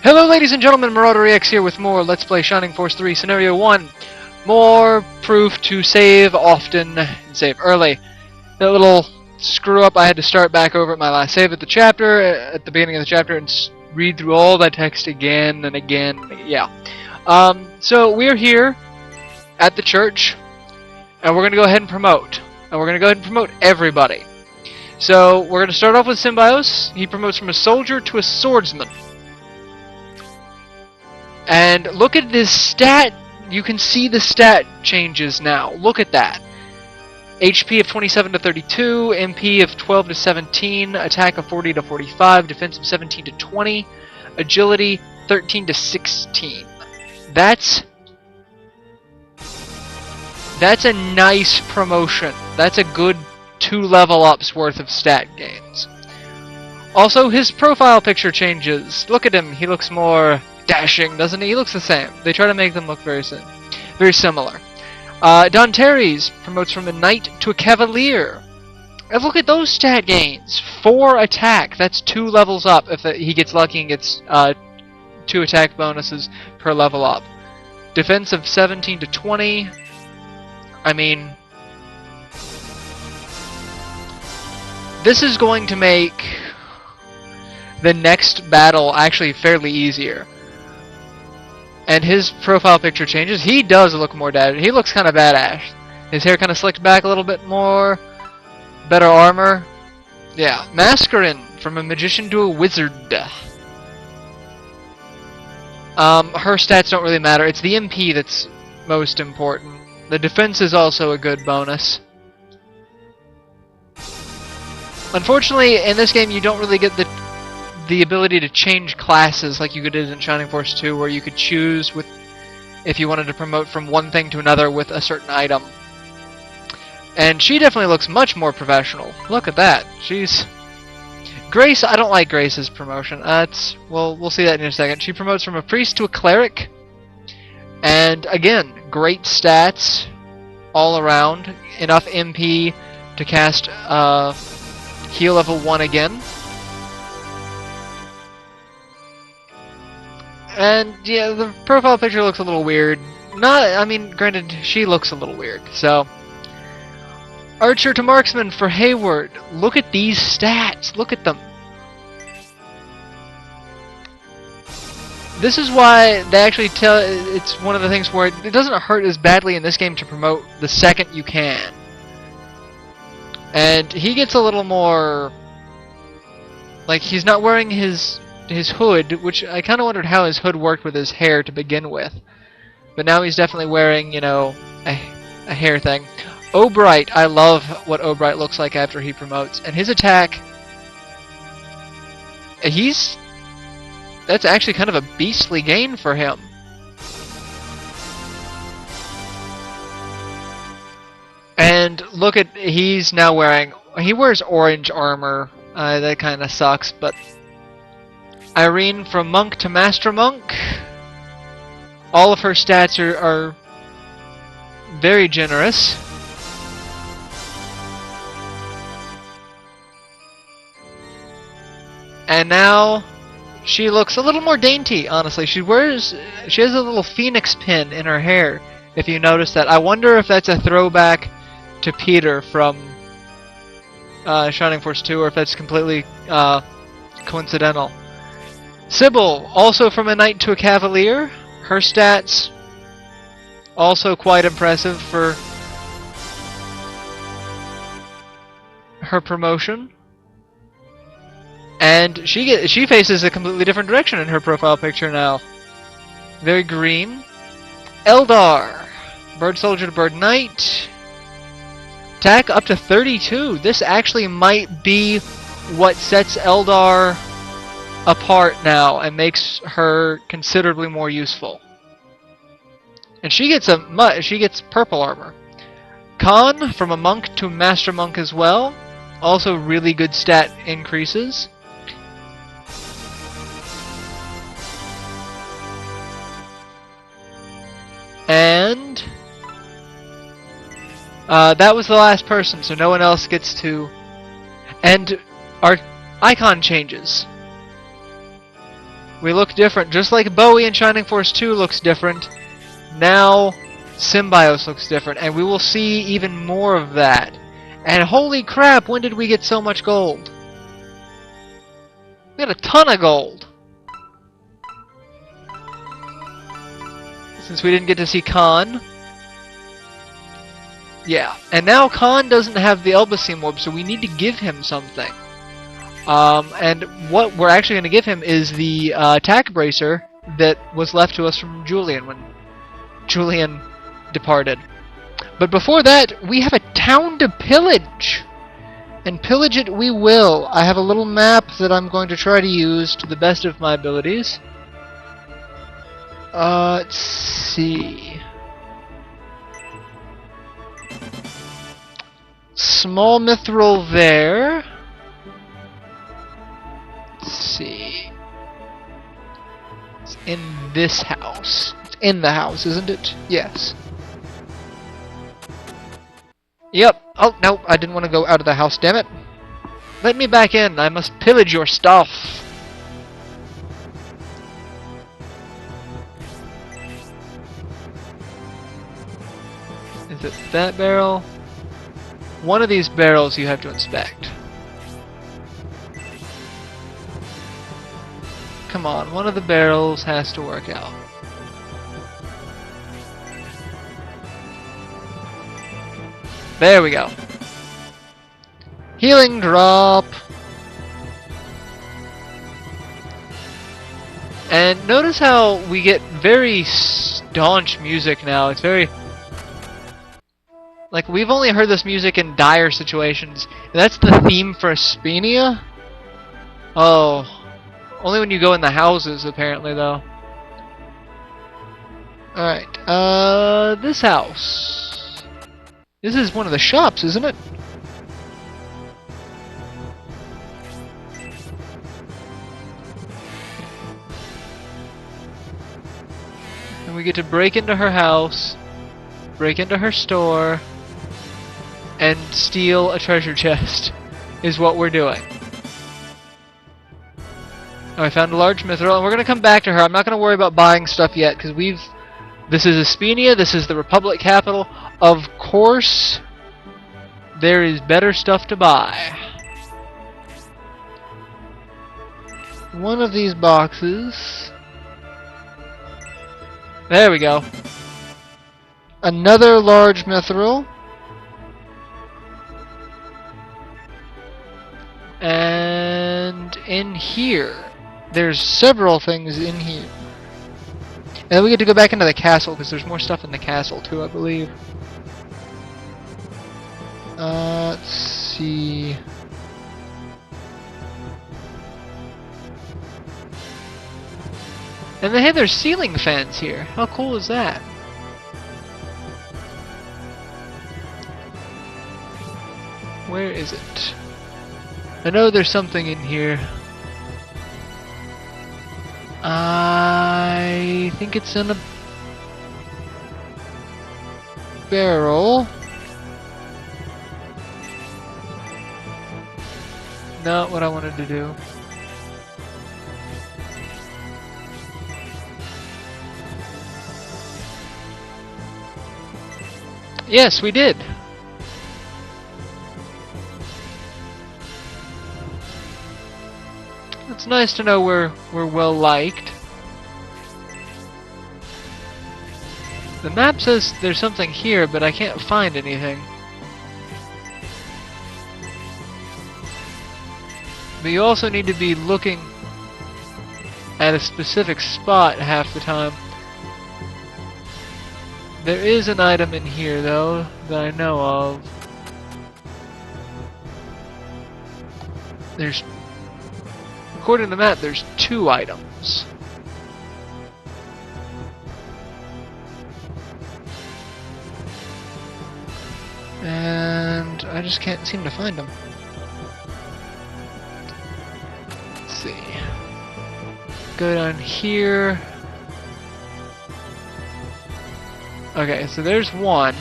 Hello ladies and gentlemen, MarauderEX here with more Let's Play Shining Force 3 Scenario 1. More proof to save often and save early. That little screw up, I had to start back over at my last save at the chapter, at the beginning of the chapter, and read through all that text again and again, yeah. So we're here at the church, and we're going to go ahead and promote. And we're going to go ahead and promote everybody. So we're going to start off with Symbios. He promotes from a soldier to a swordsman. And look at this stat. You can see the stat changes now. Look at that. HP of 27 to 32, MP of 12 to 17, attack of 40 to 45, defense of 17 to 20, agility 13 to 16. That's a nice promotion. That's a good 2 level ups worth of stat gains. Also, his profile picture changes. Look at him. He looks more dashing, doesn't he? He looks the same. They try to make them look very similar. Don Terry's promotes from a knight to a cavalier. And look at those stat gains. 4 attack. That's 2 levels up if he gets lucky and gets 2 attack bonuses per level up. Defense of 17 to 20. I mean, this is going to make the next battle actually fairly easier. And his profile picture changes. He does look more dashing. He looks kind of badass. His hair kind of slicked back a little bit more. Better armor. Yeah. Mascarin, from a magician to a wizard. Her stats don't really matter. It's the MP that's most important. The defense is also a good bonus. Unfortunately, in this game, you don't really get the ability to change classes like you did in Shining Force 2, where you could choose with if you wanted to promote from one thing to another with a certain item. And she definitely looks much more professional. Look at that. She's Grace. I don't like Grace's promotion. We'll see that in a second. She promotes from a priest to a cleric, and again, great stats all around. Enough MP to cast heal level 1 again. And yeah, the profile picture looks a little weird. Granted, she looks a little weird. So, Archer to Marksman for Hayward. Look at these stats. Look at them. This is why they actually tell. It's one of the things where it doesn't hurt as badly in this game to promote the second you can. And he gets a little more. Like, he's not wearing his hood, which I kind of wondered how his hood worked with his hair to begin with. But now he's definitely wearing, you know, a hair thing. Obright, I love what Obright looks like after he promotes. And his attack, that's actually kind of a beastly gain for him. And look at, he's now wearing, he wears orange armor. That kind of sucks, but Irene from Monk to Master Monk. All of her stats are very generous. And now she looks a little more dainty, honestly. She has a little phoenix pin in her hair, if you notice that. I wonder if that's a throwback to Peter from Shining Force 2, or if that's completely coincidental. Sybil, also from a knight to a cavalier. Her stats also quite impressive for her promotion. And she faces a completely different direction in her profile picture now. Very green. Eldar, bird soldier to bird knight. Attack up to 32. This actually might be what sets Eldar apart now and makes her considerably more useful. And she gets purple armor. Khan, from a monk to a master monk as well. Also really good stat increases. And that was the last person, so no one else gets to. And our icon changes. We look different. Just like Bowie in Shining Force 2 looks different, now Symbios looks different. And we will see even more of that. And holy crap, when did we get so much gold? We got a ton of gold. Since we didn't get to see Khan. Yeah, and now Khan doesn't have the Elbasim orb, so we need to give him something. And what we're actually going to give him is the attack bracer that was left to us from Julian when Julian departed. But before that, we have a town to pillage! And pillage it we will. I have a little map that I'm going to try to use to the best of my abilities. Let's see. Small mithril there. Let's see. It's in this house. It's in the house, isn't it? Yes. Yep. Oh, no, I didn't want to go out of the house, damn it. Let me back in. I must pillage your stuff. Is it that barrel? One of these barrels you have to inspect. Come on, one of the barrels has to work out. There we go. Healing drop. And notice how we get very staunch music now. It's very... like, we've only heard this music in dire situations. And that's the theme for Asenia? Oh. Only when you go in the houses, apparently, though. Alright, this house. This is one of the shops, isn't it? And we get to break into her house, break into her store, and steal a treasure chest, is what we're doing. Oh, I found a large mithril, and we're going to come back to her. I'm not going to worry about buying stuff yet, because this is Asenia, this is the Republic capital. Of course, there is better stuff to buy. One of these boxes. There we go. Another large mithril. And in here, there's several things in here. And then we get to go back into the castle, because there's more stuff in the castle too, I believe. Let's see. And then, hey, there's ceiling fans here. How cool is that? Where is it? I know there's something in here. I think it's in a barrel. Not what I wanted to do. Yes, we did. It's nice to know we're well liked. The map says there's something here, but I can't find anything. But you also need to be looking at a specific spot half the time. There is an item in here, though, that I know of. According to the map, there's 2 items. And I just can't seem to find them. Let's see. Go down here. Okay, so there's one.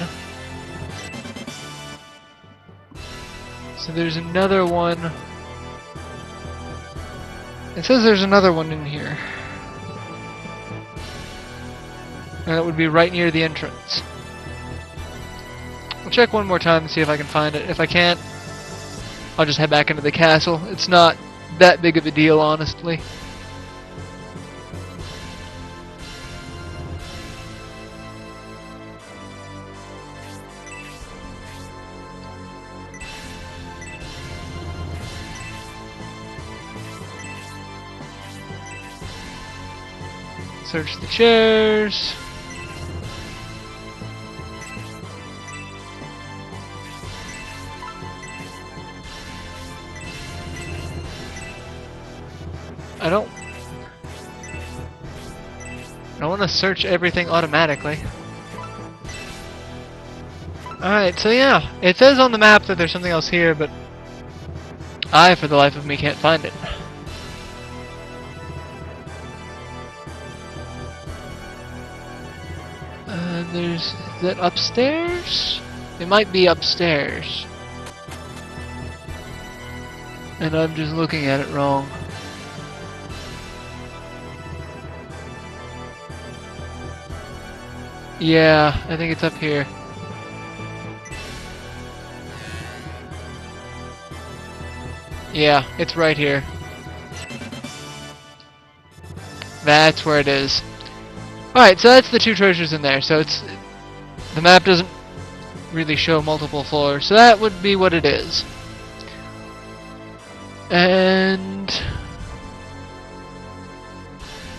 So there's another one. It says there's another one in here. And it would be right near the entrance. I'll check one more time and see if I can find it. If I can't, I'll just head back into the castle. It's not that big of a deal, honestly. Search the chairs. I don't want to search everything automatically. Alright, so yeah, it says on the map that there's something else here, but I, for the life of me, can't find it. Is that upstairs? It might be upstairs. And I'm just looking at it wrong. Yeah, I think it's up here. Yeah, it's right here. That's where it is. Alright, so that's the two treasures in there. So it's... the map doesn't really show multiple floors, so that would be what it is. And...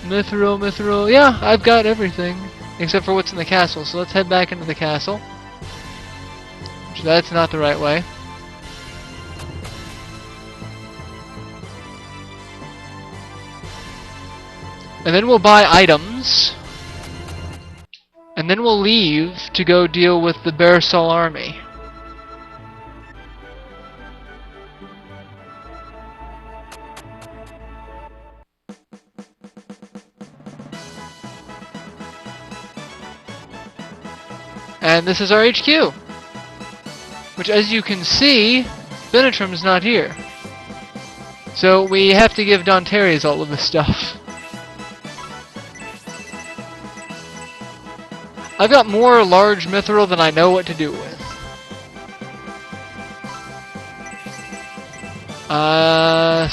Mithril, yeah, I've got everything. Except for what's in the castle, so let's head back into the castle. So that's not the right way. And then we'll buy items. And then we'll leave to go deal with the Bearsall army. And this is our HQ. Which, as you can see, Benetram's not here. So we have to give Dontaries all of this stuff. I've got more large mithril than I know what to do with.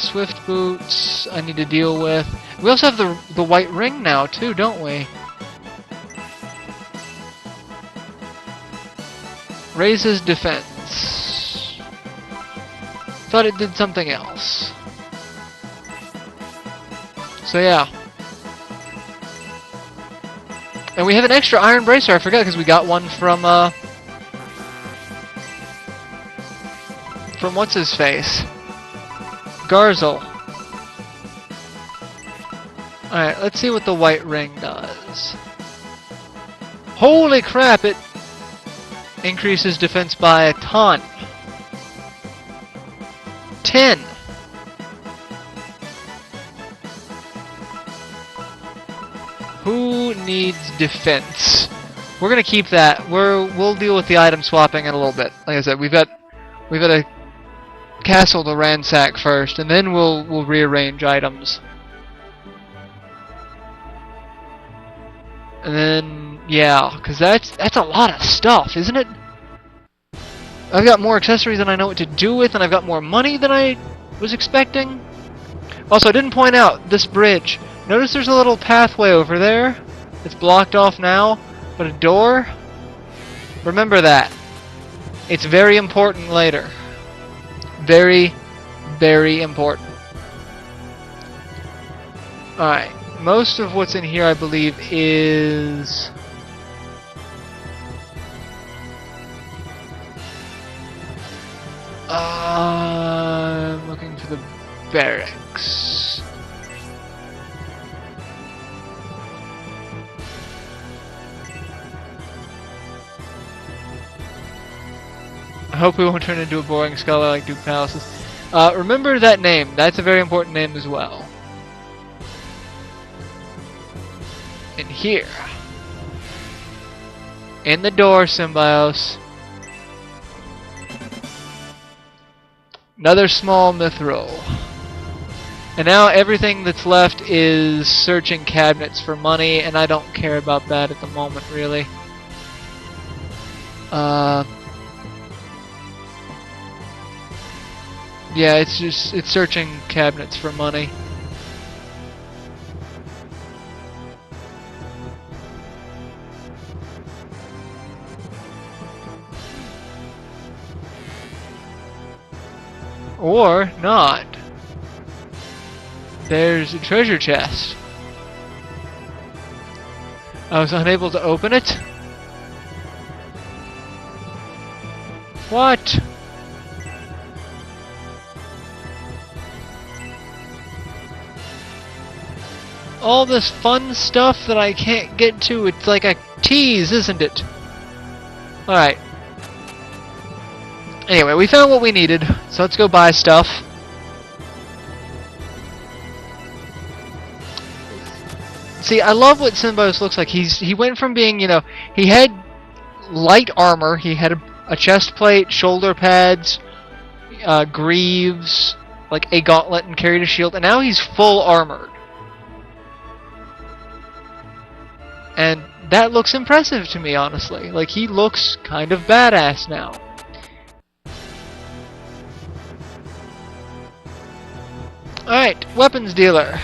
Swift boots I need to deal with. We also have the white ring now too, don't we? Raises defense. Thought it did something else. So yeah. And we have an extra iron bracer, I forgot, because we got one from what's-his-face? Garzel. Alright, let's see what the white ring does. Holy crap, it increases defense by a ton. 10. Who needs defense? We're gonna keep that. We'll deal with the item swapping in a little bit. Like I said, we've got a castle to ransack first, and then we'll rearrange items. And then yeah, because that's a lot of stuff, isn't it? I've got more accessories than I know what to do with, and I've got more money than I was expecting. Also, I didn't point out this bridge. Notice there's a little pathway over there. It's blocked off now, but a door. Remember that. It's very important later. Very, very important. Alright. Most of what's in here, I believe, is... I'm looking for the barracks. I hope we won't turn into a boring scholar like Duke Palaces. Remember that name. That's a very important name as well. In here. In the door, Symbios. Another small mithril. And now everything that's left is searching cabinets for money, and I don't care about that at the moment, really. Yeah, it's searching cabinets for money. Or not. There's a treasure chest. I was unable to open it? What? All this fun stuff that I can't get to, it's like a tease, isn't it? Alright. Anyway, we found what we needed, so let's go buy stuff. See, I love what Symbiote looks like. He went from being, you know, he had light armor, he had a chest plate, shoulder pads, greaves, like a gauntlet, and carried a shield, and now he's full armored. And that looks impressive to me, honestly. Like, he looks kind of badass now. Alright, weapons dealer.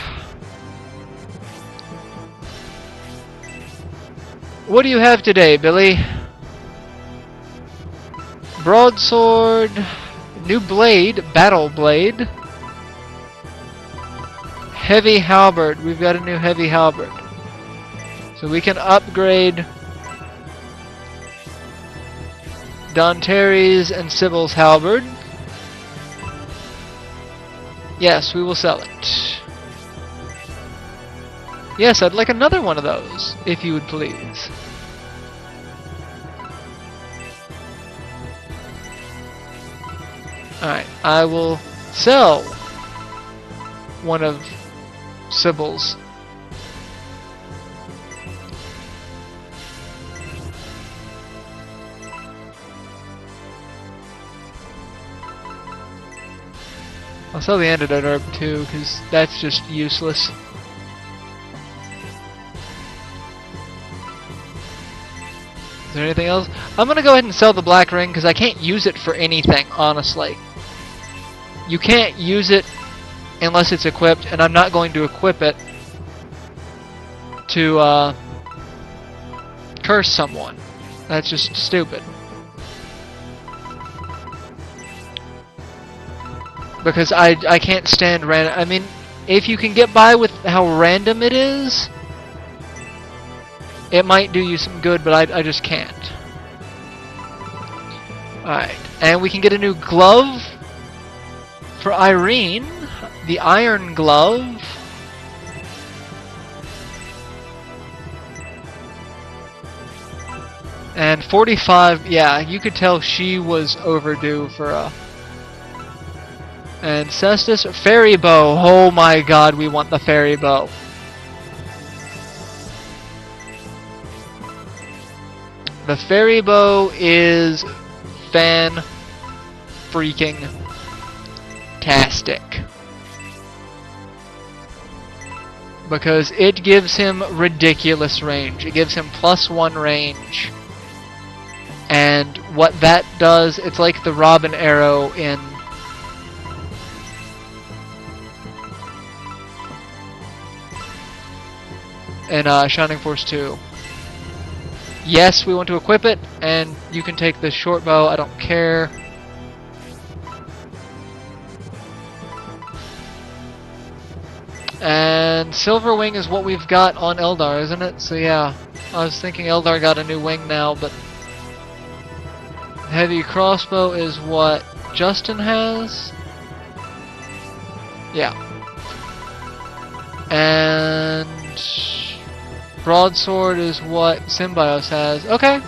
What do you have today, Billy? Broadsword, new blade, battle blade. Heavy halberd, we've got a new heavy halberd. So we can upgrade Danteri's and Sybil's halberd. Yes, we will sell it. Yes, I'd like another one of those, if you would please. Alright, I will sell one of Sybil's. I'll sell the antidote herb too, because that's just useless. Is there anything else? I'm gonna go ahead and sell the black ring because I can't use it for anything, honestly. You can't use it unless it's equipped, and I'm not going to equip it to curse someone. That's just stupid. Because I can't stand random. I mean, if you can get by with how random it is, it might do you some good, but I just can't. Alright, and we can get a new glove for Irene, the iron glove. And 45, yeah, you could tell she was overdue for a... And Cestus, fairy bow. Oh my god, we want the fairy bow. The fairy bow is fan-freaking-tastic. Because it gives him ridiculous range. It gives him +1 range. And what that does, it's like the Robin arrow in Shining Force 2. Yes, we want to equip it, and you can take the short bow, I don't care. And Silver Wing is what we've got on Eldar, isn't it? So yeah, I was thinking Eldar got a new wing now, but Heavy Crossbow is what Justin has. Yeah. And Broadsword is what Symbios has. Okay.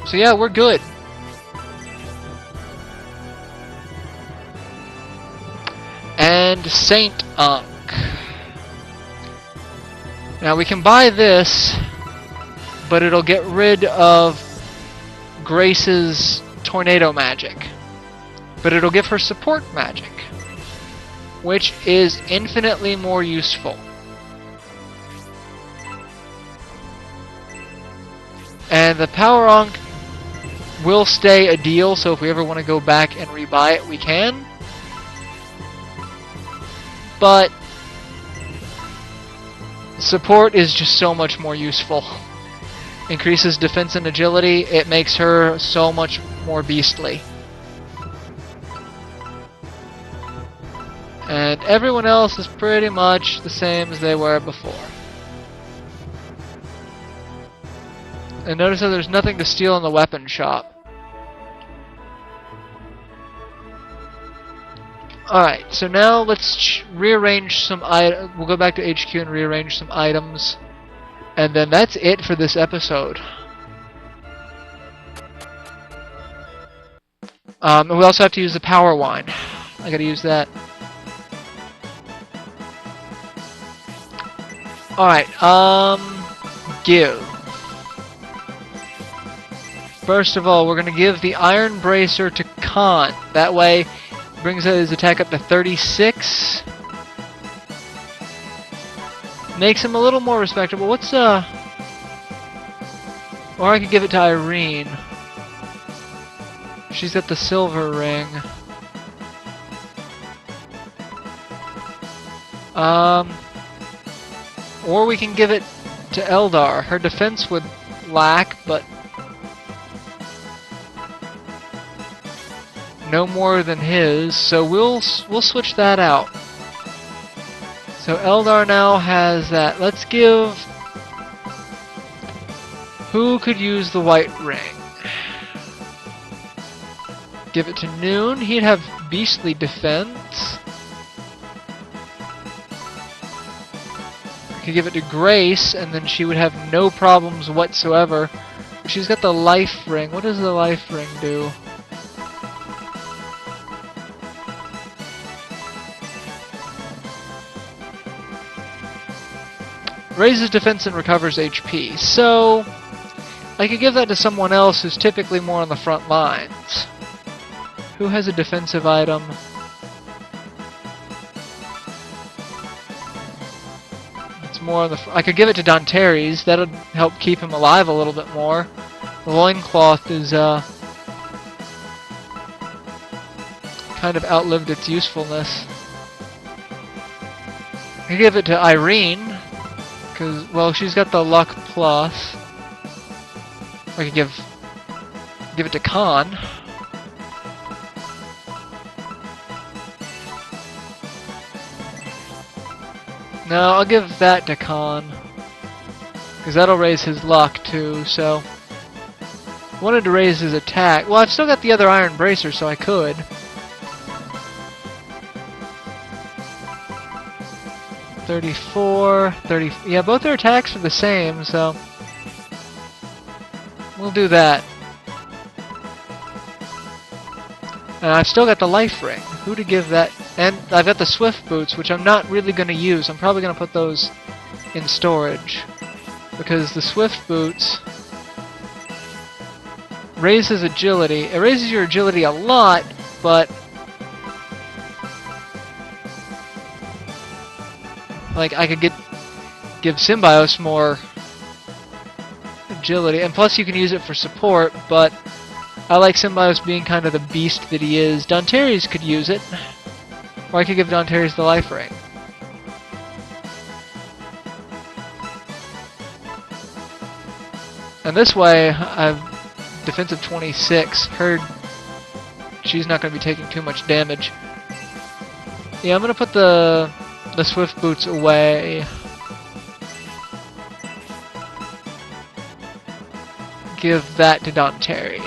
So yeah, we're good. And Saint Ankh. Now we can buy this, but it'll get rid of Grace's tornado magic. But it'll give her support magic. which is infinitely more useful. And the Power Ankh will stay a deal, so if we ever want to go back and rebuy it, we can. But support is just so much more useful. Increases defense and agility, it makes her so much more beastly. And everyone else is pretty much the same as they were before. And notice that there's nothing to steal in the weapon shop. Alright, so now let's rearrange some items. We'll go back to HQ and rearrange some items. And then that's it for this episode. And we also have to use the power wine. I gotta use that. Alright, give. First of all, we're gonna give the Iron Bracer to Khan. That way, brings his attack up to 36. Makes him a little more respectable. What's or I could give it to Irene. She's got the silver ring. Or we can give it to Eldar. Her defense would lack, but no more than his, so we'll switch that out. So Eldar now has that. Let's give... Who could use the white ring? Give it to Noon. He'd have beastly defense. Could give it to Grace, and then she would have no problems whatsoever. She's got the life ring. What does the life ring do? Raises defense and recovers HP. So, I could give that to someone else who's typically more on the front lines. Who has a defensive item? It's more on the. I could give it to Danteres. That'll help keep him alive a little bit more. The loincloth is kind of outlived its usefulness. I could give it to Irene. Because, well, she's got the luck plus. I could give it to Khan. No, I'll give that to Khan. Because that'll raise his luck too, so. Wanted to raise his attack. Well, I've still got the other Iron Bracer, so I could. 34, 30, yeah, both their attacks are the same, so we'll do that. And I've still got the life ring. Who to give that? And I've got the swift boots, which I'm not really going to use. I'm probably going to put those in storage. Because the swift boots raises agility. It raises your agility a lot, but like, I could give Symbios more agility, and plus you can use it for support, but I like Symbios being kind of the beast that he is. Danteres could use it, or I could give Danteres the life ring. And this way, I've defensive 26. She's not going to be taking too much damage. Yeah, I'm going to put the swift boots away. Give that to Danteres.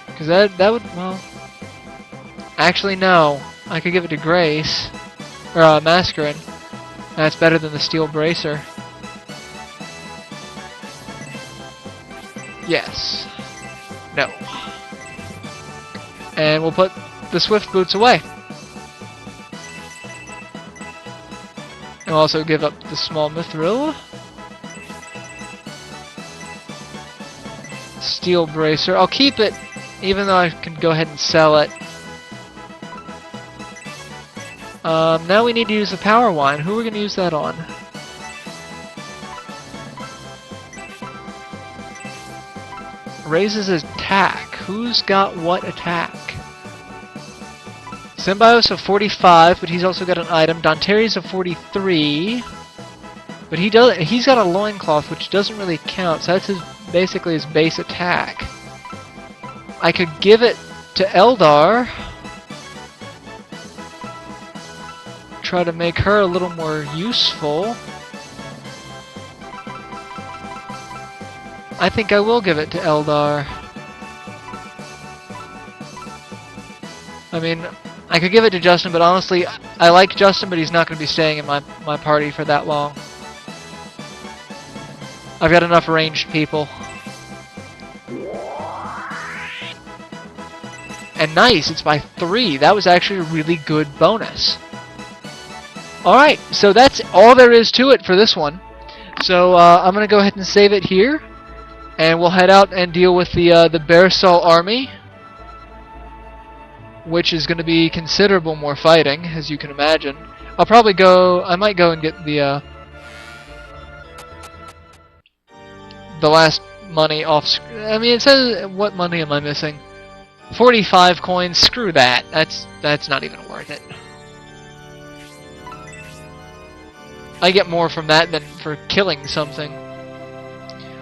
Because that would, well... Actually, no. I could give it to Grace. Or, Mascarin. That's better than the Steel Bracer. Yes. No. And we'll put the swift boots away. And also give up the small mithril. Steel bracer. I'll keep it, even though I can go ahead and sell it. Now we need to use the power wine. Who are we going to use that on? Raises his attack. Who's got what attack? Symbios of 45, but he's also got an item. Danteri's of 43, but he's got a loincloth, which doesn't really count. So that's basically his base attack. I could give it to Eldar. Try to make her a little more useful. I think I will give it to Eldar. I mean, I could give it to Justin, but honestly, I like Justin, but he's not going to be staying in my party for that long. I've got enough ranged people. And nice, it's by 3. That was actually a really good bonus. Alright, so that's all there is to it for this one. So I'm going to go ahead and save it here. And we'll head out and deal with the Bearsall army, which is going to be considerable more fighting, as you can imagine. I might go and get the last money off. I mean, it says, what money am I missing? 45 coins. Screw that. That's not even worth it. I get more from that than for killing something.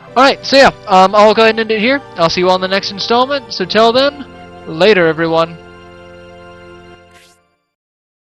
Alright, so yeah, I'll go ahead and end it here. I'll see you all in the next installment. So till then, later everyone.